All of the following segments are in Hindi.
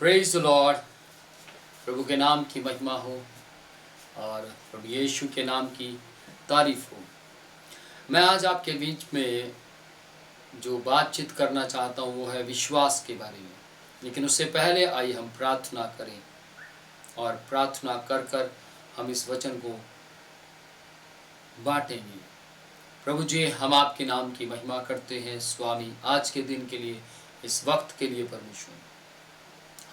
Praise the Lord. प्रभु के नाम की महिमा हो और प्रभु यीशु के नाम की तारीफ हो। मैं आज आपके बीच में जो बातचीत करना चाहता हूँ वो है विश्वास के बारे में। लेकिन उससे पहले आइए हम प्रार्थना करें और प्रार्थना कर कर हम इस वचन को बांटेंगे। प्रभु जी, हम आपके नाम की महिमा करते हैं स्वामी, आज के दिन के लिए, इस वक्त के लिए। परमेश्वर,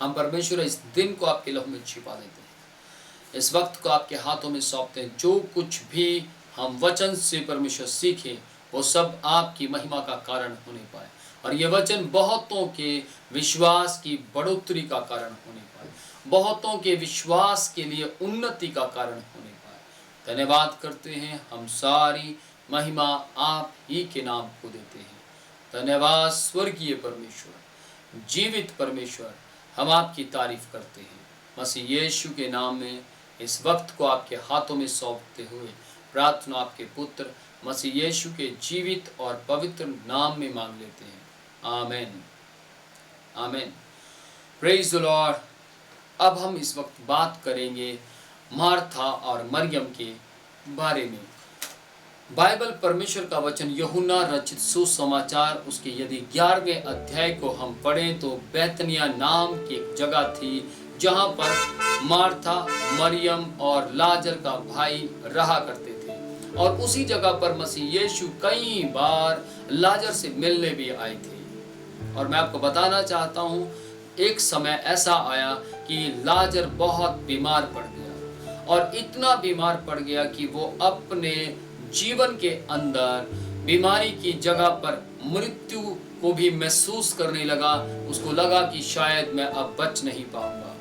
हम परमेश्वर इस दिन को आपके लहू में छिपा देते हैं, इस वक्त को आपके हाथों में सौंपते हैं। जो कुछ भी हम वचन से परमेश्वर सीखें वो सब आपकी महिमा का कारण होने पाए और ये वचन बहुतों के विश्वास की बढ़ोतरी का कारण होने पाए, बहुतों के विश्वास के लिए उन्नति का कारण होने पाए। धन्यवाद करते हैं, हम सारी महिमा आप ही के नाम को देते हैं। धन्यवाद स्वर्गीय परमेश्वर, जीवित परमेश्वर, हम आपकी तारीफ करते हैं। मसीह यीशु के नाम में इस वक्त को आपके हाथों में सौंपते हुए प्रार्थना आपके पुत्र मसीह यीशु के जीवित और पवित्र नाम में मांग लेते हैं। आमीन, आमीन। Praise the Lord. अब हम इस वक्त बात करेंगे मार्था और मरियम के बारे में। बाइबल परमेश्वर का वचन यूहन्ना रचित सुसमाचार उसके यदि 11वें अध्याय को हम पढ़ें तो बैतनिया नाम की एक जगह थी जहां पर मार्था, मरियम और लाजर का भाई रहा करते थे और उसी जगह पर मसीह यीशु कई बार लाजर से मिलने भी आए थे। और मैं आपको बताना चाहता हूं, एक समय ऐसा आया कि लाजर बहुत बीमार पड़ गया और इतना बीमार पड़ गया कि वो अपने जीवन के अंदर बीमारी की जगह पर मृत्यु को भी महसूस करने लगा। उसको लगा कि शायद मैं अब बच नहीं पाऊंगा।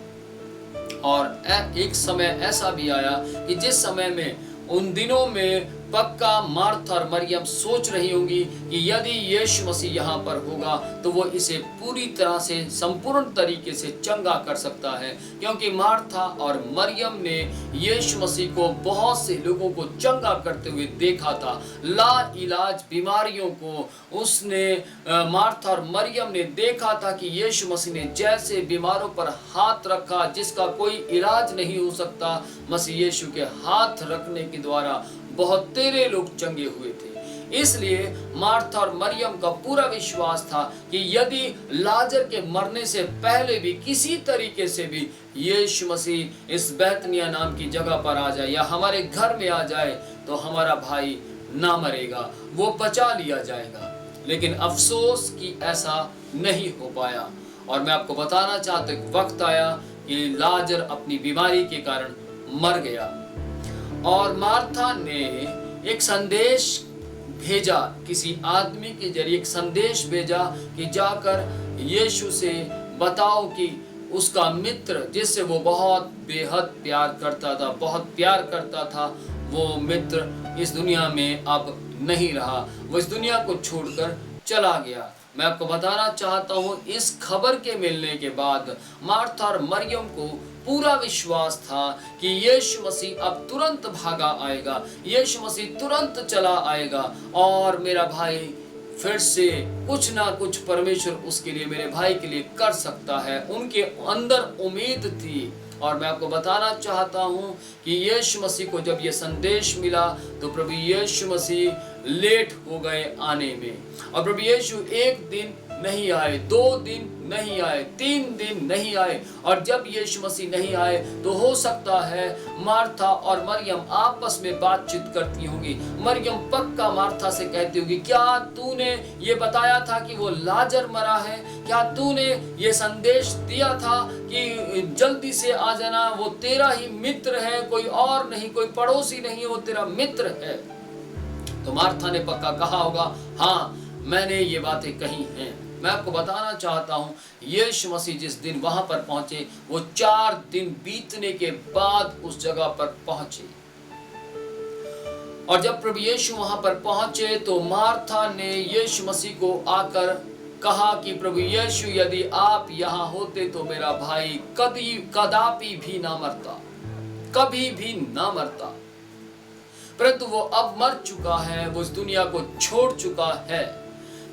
और एक समय ऐसा भी आया कि जिस समय में उन दिनों में पक्का मार्था और मरियम सोच रही होंगी कि यदि यीशु मसीह यहाँ पर होगा तो वो इसे पूरी तरह से संपूर्ण तरीके से चंगा कर सकता है, क्योंकि मार्था और मरियम ने यीशु मसीह को बहुत से लोगों को चंगा करते हुए देखा था। ला इलाज बीमारियों को उसने मार्था और मरियम ने देखा था कि यीशु मसीह ने जैसे बीमारों पर हाथ रखा जिसका कोई इलाज नहीं हो सकता, मसीह यीशु के हाथ रखने के द्वारा बहुत तेरे लोग चंगे हुए थे। इसलिए मार्था और मरियम का पूरा विश्वास था कि यदि लाजर के मरने से पहले भी किसी तरीके से भी यीशु मसीह इस बैतनिया नाम की जगह पर आ जाए या हमारे घर में आ जाए तो हमारा भाई ना मरेगा, वो बचा लिया जाएगा। लेकिन अफसोस कि ऐसा नहीं हो पाया। और मैं आपको बताना चाहता हूं, वक्त आया कि लाजर अपनी बीमारी के कारण मर गया और मार्था ने एक संदेश भेजा, किसी आदमी के जरिए एक संदेश भेजा कि जाकर यीशु से बताओ कि उसका मित्र जिससे वो बहुत बेहद प्यार करता था, बहुत प्यार करता था, वो मित्र इस दुनिया में अब नहीं रहा, वो इस दुनिया को छोड़कर चला गया। मैं आपको बताना चाहता हूँ, इस खबर के मिलने के बाद मार्था और मरियम को पूरा विश्वास था कि यीशु मसीह अब तुरंत भागा आएगा, यीशु मसीह तुरंत चला आएगा और मेरा भाई फिर से कुछ ना कुछ परमेश्वर उसके लिए, मेरे भाई के लिए कर सकता है। उनके अंदर उम्मीद थी। और मैं आपको बताना चाहता हूं कि यीशु मसीह को जब ये संदेश मिला तो प्रभु यीशु मसीह लेट हो गए आने में। और प्रभु यीशु एक दिन नहीं आए, 2 दिन नहीं आए, 3 दिन नहीं आए। और जब यीशु मसीह नहीं आए तो हो सकता है मार्था और मरियम आपस में बातचीत करती होंगी। मरियम पक्का मार्था से कहती होगी, क्या तूने ये बताया था कि वो लाजर मरा है? क्या तूने ये संदेश दिया था कि जल्दी से आ जाना, वो तेरा ही मित्र है, कोई और नहीं, कोई पड़ोसी नहीं है, वो तेरा मित्र है? तो मार्था ने पक्का कहा होगा, हाँ मैंने ये बातें कही हैं। मैं आपको बताना चाहता हूं, यीशु मसीह जिस दिन वहां पर पहुंचे वो 4 दिन बीतने के बाद उस जगह पर पहुंचे। और जब प्रभु यीशु वहां पर पहुंचे तो मार्था ने यीशु मसीह को आकर कहा कि प्रभु यीशु, यदि आप यहाँ होते तो मेरा भाई कदापि भी ना मरता, कभी भी ना मरता। परंतु वो अब मर चुका है, वो इस दुनिया को छोड़ चुका है।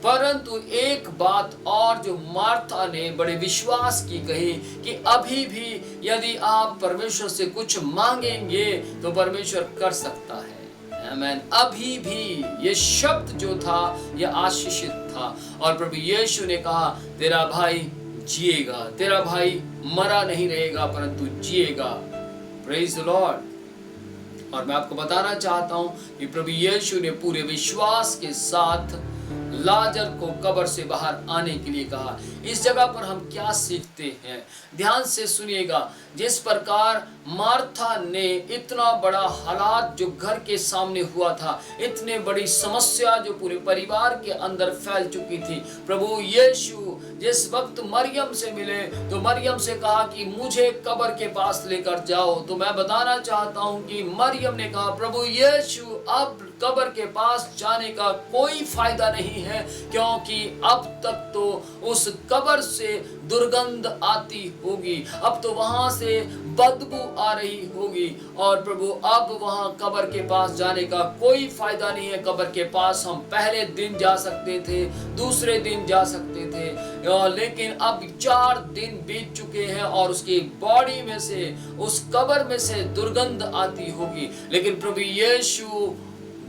परंतु एक बात और जो मार्था ने बड़े विश्वास की कही कि अभी भी यदि आप परमेश्वर से कुछ मांगेंगे तो परमेश्वर कर सकता है। आमीन। अभी भी ये शब्द जो था ये आशीषित था और प्रभु यीशु ने कहा तेरा भाई जिएगा, तेरा भाई मरा नहीं रहेगा परंतु जिएगा। Praise the Lord. और मैं आपको बताना चाहता हूं कि प्रभु यीशु ने पूरे विश्वास के साथ लाजर को कब्र से बाहर आने के लिए कहा। इस जगह पर हम क्या सीखते हैं, ध्यान से सुनिएगा। जिस प्रकार मार्था ने इतना बड़ा हालात जो घर के सामने हुआ था, इतने बड़ी समस्या जो पूरे परिवार के अंदर फैल चुकी थी, प्रभु यीशु जिस वक्त मरियम से मिले तो मरियम से कहा कि मुझे कब्र के पास लेकर जाओ। तो मैं बताना चाहता हूं कि मरियम ने कहा प्रभु यीशु अब कब्र के पास जाने का कोई फायदा नहीं है, क्योंकि अब तक तो उस कब्र से दुर्गंध आती होगी, अब तो वहां से बदबू आ रही होगी और प्रभु अब वहां कब्र के पास जाने का कोई फायदा नहीं है। कब्र के पास हम पहले दिन जा सकते थे, दूसरे दिन जा सकते थे, लेकिन अब 4 दिन बीत चुके हैं और उसकी बॉडी में से, उस कब्र में से दुर्गंध आती होगी। लेकिन प्रभु यीशु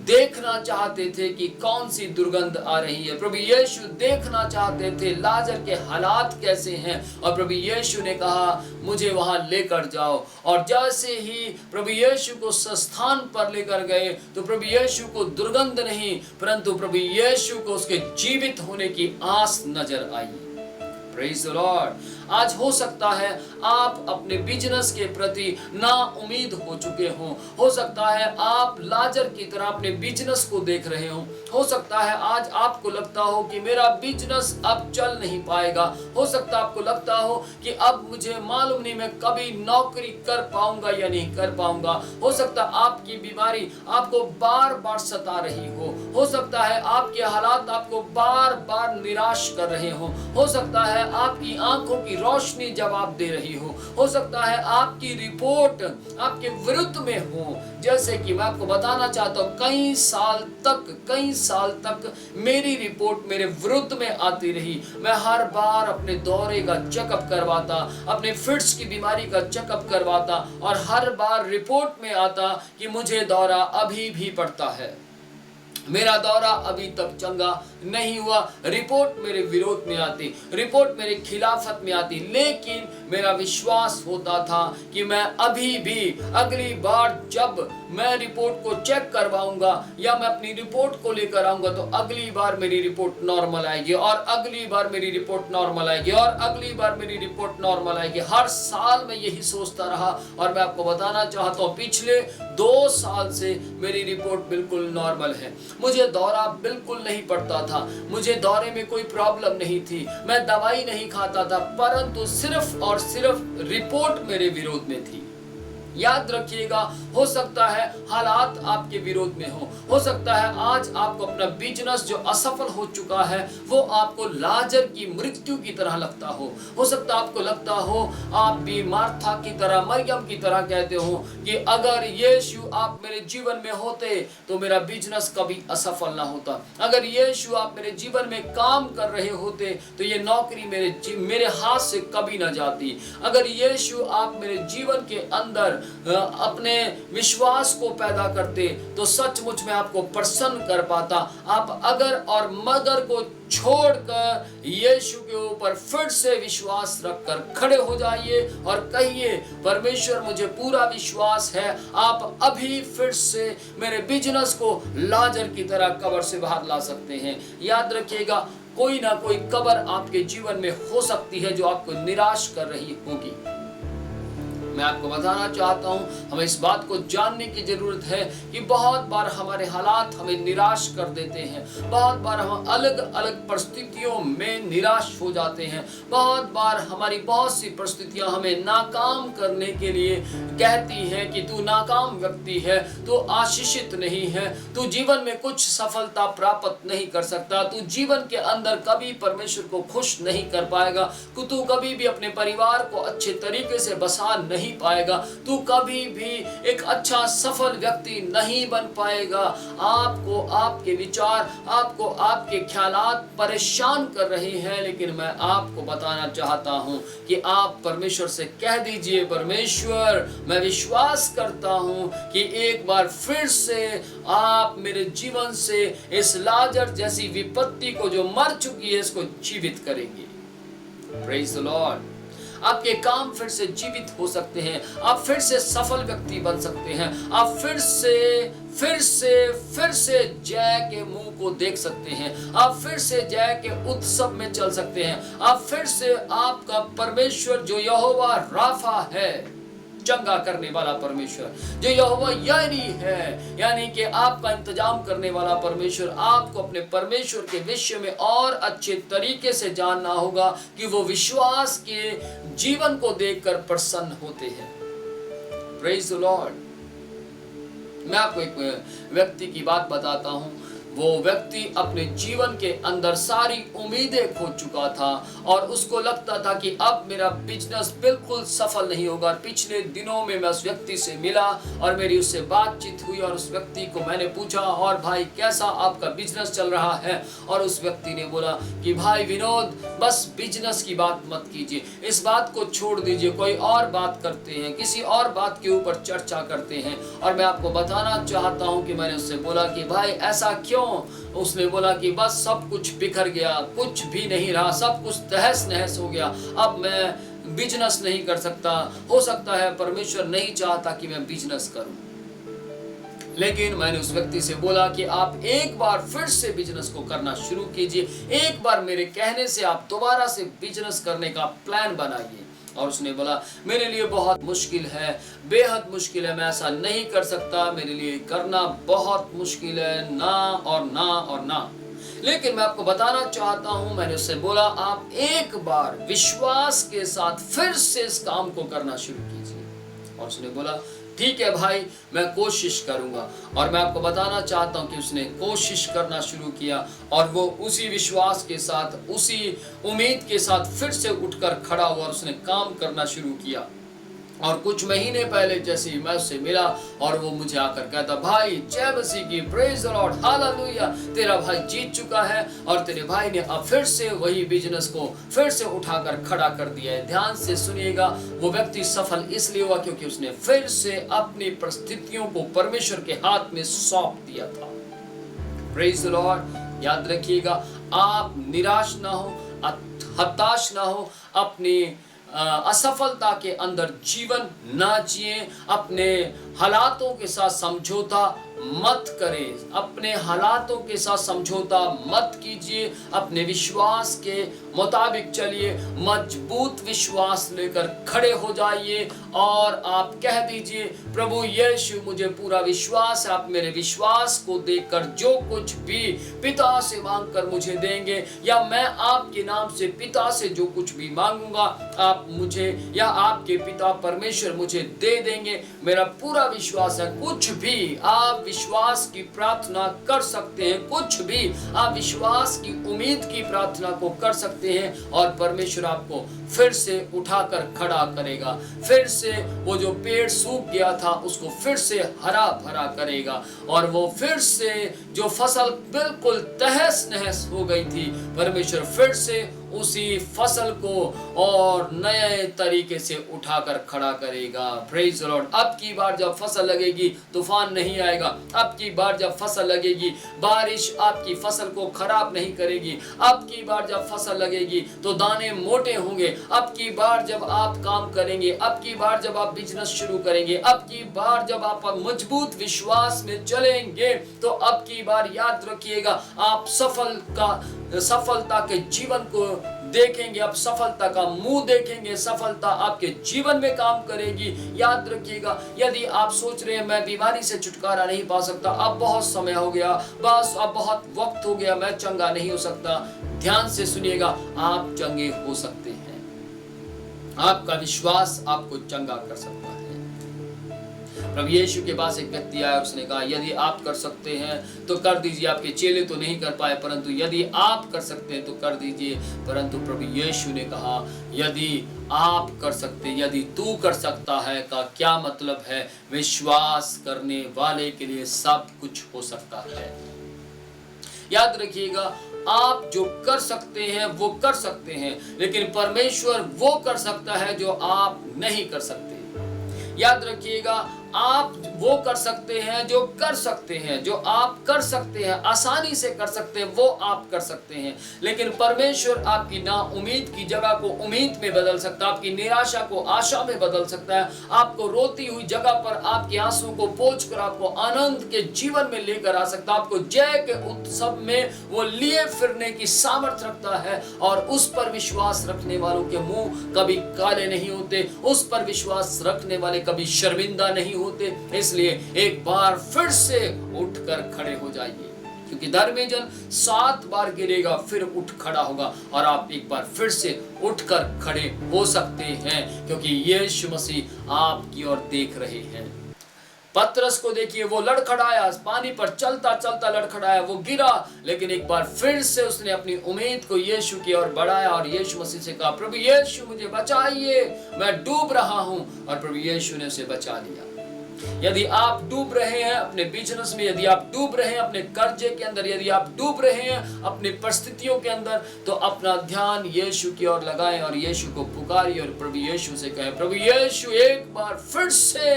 देखना चाहते थे कि कौन सी दुर्गंध आ रही है। प्रभु यीशु देखना चाहते थे लाजर के हालात कैसे हैं और प्रभु यीशु ने कहा मुझे वहां लेकर जाओ। और जैसे ही प्रभु यीशु को स्थान पर लेकर गए तो प्रभु यीशु को दुर्गंध नहीं परंतु प्रभु यीशु को उसके जीवित होने की आस नजर आई। Praise the Lord. आज हो सकता है आप अपने बिजनेस के प्रति ना उम्मीद हो चुके हो सकता है आप लाजर की तरह अपने बिजनेस को देख रहे हो सकता है आज आपको लगता हो कि मेरा बिजनेस अब चल नहीं पाएगा, हो सकता है आपको लगता हो कि अब मुझे मालूम नहीं मैं कभी नौकरी कर पाऊंगा या नहीं कर पाऊंगा, हो सकता है आपकी बीमारी आपको बार बार सता रही हो सकता है आपके हालात आपको बार बार निराश कर रहे हो सकता है आपकी आंखों की रोशनी जवाब दे रही हो सकता है आपकी रिपोर्ट आपके विरुद्ध में हो। जैसे कि मैं आपको बताना चाहता हूँ कई साल तक मेरी रिपोर्ट मेरे विरुद्ध में आती रही। मैं हर बार अपने दौरे का चेकअप करवाता, अपने फिट्स की बीमारी का चेकअप करवाता और हर बार रिपोर्ट में आता कि मुझे दौरा अभी भी पड़ता है, मेरा दौरा अभी तक चंगा नहीं हुआ। रिपोर्ट मेरे विरोध में आती, रिपोर्ट मेरे खिलाफत में आती, लेकिन मेरा विश्वास होता था कि मैं अभी भी अगली बार जब मैं रिपोर्ट को चेक करवाऊंगा या मैं अपनी रिपोर्ट को लेकर आऊंगा तो अगली बार मेरी रिपोर्ट नॉर्मल आएगी और अगली बार मेरी रिपोर्ट नॉर्मल आएगी और अगली बार मेरी रिपोर्ट नॉर्मल आएगी। हर साल मैं यही सोचता रहा और मैं आपको बताना चाहता हूँ पिछले 2 साल से मेरी रिपोर्ट बिल्कुल नॉर्मल है। मुझे दौरा बिल्कुल नहीं पड़ता था, मुझे दौरे में कोई प्रॉब्लम नहीं थी, मैं दवाई नहीं खाता था, परंतु सिर्फ और सिर्फ रिपोर्ट मेरे विरोध में थी। याद रखिएगा, हो सकता है हालात आपके विरोध में हो सकता है आज आपको अपना बिजनेस जो असफल हो चुका है वो आपको लाजर की मृत्यु की तरह लगता हो सकता है आपको लगता हो आप भी मार्था की तरह मरियम की तरह कहते हो कि अगर यीशु आप मेरे जीवन में होते तो मेरा बिजनेस कभी असफल ना होता, अगर यीशु आप मेरे जीवन में काम कर रहे होते तो ये नौकरी मेरे हाथ से कभी ना जाती, अगर यीशु आप मेरे जीवन के अंदर अपने विश्वास को पैदा करते तो सचमुच में आपको प्रसन्न कर पाता। आप अगर और मगर को छोड़कर यीशु के ऊपर फिर से विश्वास रखकर खड़े हो जाइए और कहिए परमेश्वर मुझे पूरा विश्वास है आप अभी फिर से मेरे बिजनेस को लाजर की तरह कब्र से बाहर ला सकते हैं। याद रखिएगा, कोई ना कोई कब्र आपके जीवन में हो सकती है जो आपको निराश कर रही होगी। मैं आपको बताना चाहता हूं हमें इस बात को जानने की जरूरत है कि बहुत बार हमारे हालात हमें निराश कर देते हैं, बहुत बार हम अलग अलग परिस्थितियों में निराश हो जाते हैं, बहुत बार हमारी बहुत सी परिस्थितियां हमें नाकाम करने के लिए कहती हैं कि तू नाकाम व्यक्ति है, तू आशीषित नहीं है, तू जीवन में कुछ सफलता प्राप्त नहीं कर सकता, तू जीवन के अंदर कभी परमेश्वर को खुश नहीं कर पाएगा, तू कभी भी अपने परिवार को अच्छे तरीके से बसा नहीं नहीं पाएगा, तू कभी भी एक अच्छा सफल व्यक्ति नहीं बन पाएगा। आपको आपके विचार, आपको आपके ख्यालात परेशान कर रहे हैं, लेकिन मैं आपको बताना चाहता हूं कि आप परमेश्वर से कह दीजिए, परमेश्वर मैं विश्वास करता हूं कि एक बार फिर से आप मेरे जीवन से इस लाजर जैसी विपत्ति को जो मर चुकी है इसको जीवित करेंगे। Praise the Lord. आपके काम फिर से जीवित हो सकते हैं, आप फिर से सफल व्यक्ति बन सकते हैं, आप फिर से जय के मुंह को देख सकते हैं, आप फिर से जय के उत्सव में चल सकते हैं, आप फिर से आपका परमेश्वर जो यहोवा राफा है, चंगा करने वाला परमेश्वर, जो यहोवा यानी है, यानी कि आपका इंतजाम करने वाला परमेश्वर, आपको अपने परमेश्वर के विषय में और अच्छे तरीके से जानना होगा कि वो विश्वास के जीवन को देखकर प्रसन्न होते हैं। Praise the Lord. मैं आपको एक व्यक्ति की बात बताता हूं। वो व्यक्ति अपने जीवन के अंदर सारी उम्मीदें खो चुका था और उसको लगता था कि अब मेरा बिजनेस बिल्कुल सफल नहीं होगा। पिछले दिनों में मैं उस व्यक्ति से मिला और मेरी उससे बातचीत हुई और उस व्यक्ति को मैंने पूछा, और भाई कैसा आपका बिजनेस चल रहा है? और उस व्यक्ति ने बोला कि भाई विनोद, बस बिजनेस की बात मत कीजिए, इस बात को छोड़ दीजिए, कोई और बात करते हैं, किसी और बात के ऊपर चर्चा करते हैं। और मैं आपको बताना चाहता हूं कि मैंने उससे बोला कि भाई ऐसा क्यों? उसने बोला कि बस सब कुछ बिखर गया, कुछ भी नहीं रहा, सब कुछ तहस नहस हो गया, अब मैं बिजनेस नहीं कर सकता। हो सकता है परमेश्वर नहीं चाहता कि मैं बिजनेस करूं। लेकिन मैंने उस व्यक्ति से बोला कि आप एक बार फिर से बिजनेस को करना शुरू कीजिए, एक बार मेरे कहने से आप दोबारा से बिजनेस करने का प्लान बनाइए। और उसने बोला मेरे लिए बहुत मुश्किल है, बेहद मुश्किल है, मैं ऐसा नहीं कर सकता, मेरे लिए करना बहुत मुश्किल है, ना और ना और ना। लेकिन मैं आपको बताना चाहता हूं, मैंने उससे बोला आप एक बार विश्वास के साथ फिर से इस काम को करना शुरू कीजिए। और उसने बोला ठीक है भाई, मैं कोशिश करूंगा। और मैं आपको बताना चाहता हूं कि उसने कोशिश करना शुरू किया और वो उसी विश्वास के साथ, उसी उम्मीद के साथ फिर से उठकर खड़ा हुआ और उसने काम करना शुरू किया। और कुछ महीने पहले जैसे ही मैं उससे मिला और वो मुझे आकर कहता, भाई जय मसीह की, प्रेज द लॉर्ड, हालेलुया, तेरा भाई जीत चुका है और तेरे भाई ने अब फिर से वही बिजनेस को फिर से उठाकर खड़ा कर दिया है। ध्यान से सुनिएगा, वो व्यक्ति सफल इसलिए हुआ क्योंकि उसने फिर से अपनी परिस्थितियों को परमेश्वर के हाथ में सौंप दिया था। Praise the Lord. याद रखिएगा, आप निराश ना हो, हताश ना हो, अपनी असफलता के अंदर जीवन ना जिए, अपने हालातों के साथ समझौता मत करें, अपने हालातों के साथ समझौता मत कीजिए, अपने विश्वास के मुताबिक चलिए, मजबूत विश्वास लेकर खड़े हो जाइए और आप कह दीजिए प्रभु यीशु, मुझे पूरा विश्वास है, आप मेरे विश्वास को देखकर जो कुछ भी पिता से मांगकर मुझे देंगे, या मैं आपके नाम से पिता से जो कुछ भी मांगूंगा आप मुझे, या आपके पिता परमेश्वर मुझे दे देंगे। मेरा पूरा विश्वास है, कुछ भी आप विश्वास की प्रार्थना कर सकते हैं, कुछ भी आप विश्वास की उम्मीद की प्रार्थना को कर सकते हैं और परमेश्वर आपको फिर से उठाकर खड़ा करेगा, फिर से वो जो पेड़ सूख गया था उसको फिर से हरा भरा करेगा, और वो फिर से जो फसल बिल्कुल तहस नहस हो गई थी, परमेश्वर फिर से उसी फसल को और नए तरीके से उठाकर खड़ा करेगा। Praise the Lord. अब की बार जब फसल लगेगी तूफान नहीं आएगा, अब की बार जब फसल लगेगी बारिश आपकी फसल को खराब नहीं करेगी, अब की बार जब फसल लगेगी तो दाने मोटे होंगे, अब की बार जब आप काम करेंगे, अब की बार जब आप बिजनेस शुरू करेंगे, अब की बार जब आप मजबूत विश्वास में चलेंगे, तो अब की बार याद रखिएगा आप सफलता के जीवन को देखेंगे, आप सफलता का मुंह देखेंगे, सफलता आपके जीवन में काम करेगी। याद रखिएगा, यदि आप सोच रहे हैं मैं बीमारी से छुटकारा नहीं पा सकता, अब बहुत समय हो गया, बस अब बहुत वक्त हो गया, मैं चंगा नहीं हो सकता, ध्यान से सुनिएगा, आप चंगे हो सकते हैं। आपका विश्वास आपको चंगा कर सकता है। प्रभु यीशु के पास एक व्यक्ति आया, उसने कहा यदि आप कर सकते हैं तो कर दीजिए। आपके चेले तो नहीं कर पाए, परंतु यदि आप कर सकते हैं तो कर दीजिए। परंतु प्रभु यीशु ने कहा यदि आप कर सकते, यदि तू कर सकता है का क्या मतलब है? विश्वास करने वाले के लिए सब कुछ हो सकता है। याद रखिएगा, आप जो कर सकते हैं वो कर सकते हैं, लेकिन परमेश्वर वो कर सकता है जो आप नहीं कर सकते। याद रखिएगा, आप वो कर सकते हैं जो कर सकते हैं, जो आप कर सकते हैं, आसानी से कर सकते हैं, वो आप कर सकते हैं। लेकिन परमेश्वर आपकी ना उम्मीद की जगह को उम्मीद में बदल सकता है, आपकी निराशा को आशा में बदल सकता है, आपको रोती हुई जगह पर आपके आंसुओं को पोंछ कर आपको आनंद के जीवन में लेकर आ सकता है। आपको जय के उत्सव में वो लिए फिरने की सामर्थ्य रखता है। और उस पर विश्वास रखने वालों के मुंह कभी काले नहीं होते, उस पर विश्वास रखने वाले कभी शर्मिंदा नहीं होते। इसलिए एक बार फिर से उठकर खड़े हो जाइए, क्योंकि धर्मी जन 7 बार गिरेगा फिर उठ खड़ा होगा। और आप एक बार फिर से उठकर खड़े हो सकते हैं, क्योंकि यीशु मसीह आपकी ओर देख रहे हैं। पतरस को देखिए, वो लड़खड़ाया, पानी पर चलता चलता लड़खड़ाया, वो गिरा, लेकिन एक बार फिर से उसने अपनी उम्मीद को यीशु की ओर बढ़ाया और यीशु मसीह से कहा प्रभु यीशु मुझे बचाइए, मैं डूब रहा हूं। और प्रभु यीशु ने उसे बचा लिया। यदि आप डूब रहे हैं अपने बिजनेस में, यदि आप डूब रहे हैं अपने कर्जे के अंदर, यदि आप डूब रहे हैं अपनी परिस्थितियों के अंदर, तो अपना ध्यान यीशु की ओर लगाएं और यीशु को पुकारिए और प्रभु यीशु से कहें प्रभु यीशु एक बार फिर से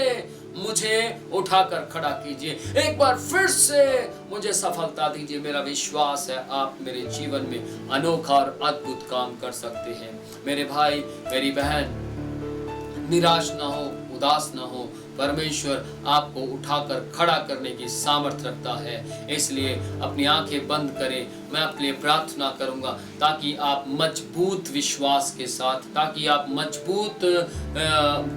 मुझे उठाकर खड़ा कीजिए, एक बार फिर से मुझे सफलता दीजिए। मेरा विश्वास है आप मेरे जीवन में अनोखा और अद्भुत काम कर सकते हैं। मेरे भाई मेरी बहन, निराश ना हो, उदास ना हो, परमेश्वर आपको उठाकर खड़ा करने की सामर्थ्य रखता है। इसलिए अपनी आंखें बंद करें, मैं आपके लिए प्रार्थना करूंगा ताकि आप मजबूत विश्वास के साथ, ताकि आप मजबूत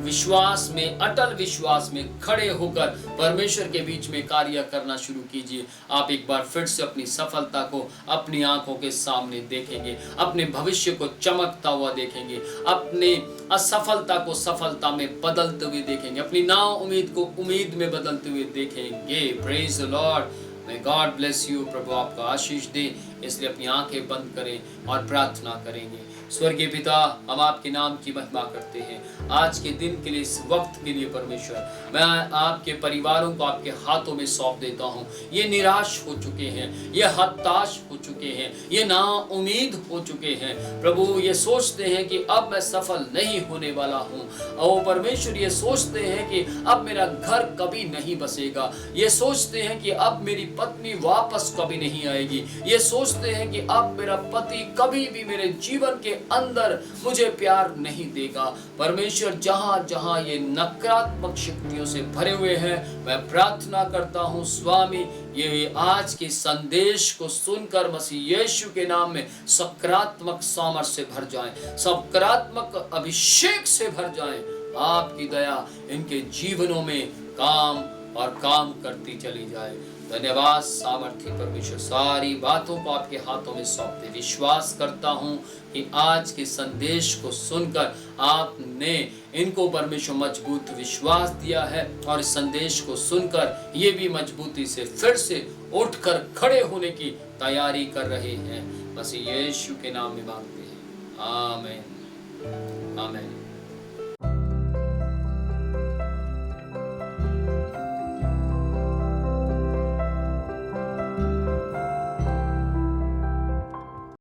विश्वास में, अटल विश्वास में खड़े होकर परमेश्वर के बीच में कार्य करना शुरू कीजिए। आप एक बार फिर से अपनी सफलता को अपनी आंखों के सामने देखेंगे, अपने भविष्य को चमकता हुआ देखेंगे, अपनी असफलता को सफलता में बदलते हुए देखेंगे, अपनी ना उम्मीद को उम्मीद में बदलते हुए देखेंगे। Praise the Lord, may God bless you. प्रभु आपका आशीष दे। इसलिए अपनी आंखें बंद करें और प्रार्थना करेंगे। स्वर्गीय पिता, हम आपके नाम की महिमा करते हैं आज के दिन के लिए, इस वक्त के लिए। परमेश्वर, मैं आपके परिवारों को आपके हाथों में सौंप देता हूँ। ये निराश हो चुके हैं, ये हताश हो चुके हैं, ये ना उम्मीद हो चुके हैं। प्रभु, ये सोचते हैं कि अब मैं सफल नहीं होने वाला हूँ। और परमेश्वर, ये सोचते हैं कि अब मेरा घर कभी नहीं बसेगा। ये सोचते हैं कि अब मेरी पत्नी वापस कभी नहीं आएगी। ये सोचते हैं कि अब मेरा पति कभी भी मेरे जीवन के अंदर मुझे प्यार नहीं देगा। परमेश्वर, जहां जहां ये नकारात्मक शक्तियों से भरे हुए हैं, मैं प्रार्थना करता हूं स्वामी, ये आज के संदेश को सुनकर मसीह यीशु के नाम में सकारात्मक सामर्थ्य से भर जाएं, सकारात्मक अभिषेक से भर जाएं। आपकी दया इनके जीवनों में काम और काम करती चली जाए। धन्यवाद सामर्थ्य परमेश्वर, सारी बातों को आपके हाथों में सौंपते विश्वास करता हूं कि आज के संदेश को सुनकर आपने इनको परमेश्वर मजबूत विश्वास दिया है, और इस संदेश को सुनकर ये भी मजबूती से फिर से उठकर खड़े होने की तैयारी कर रहे हैं। मसीह यीशु के नाम में मांगते हैं, आमीन।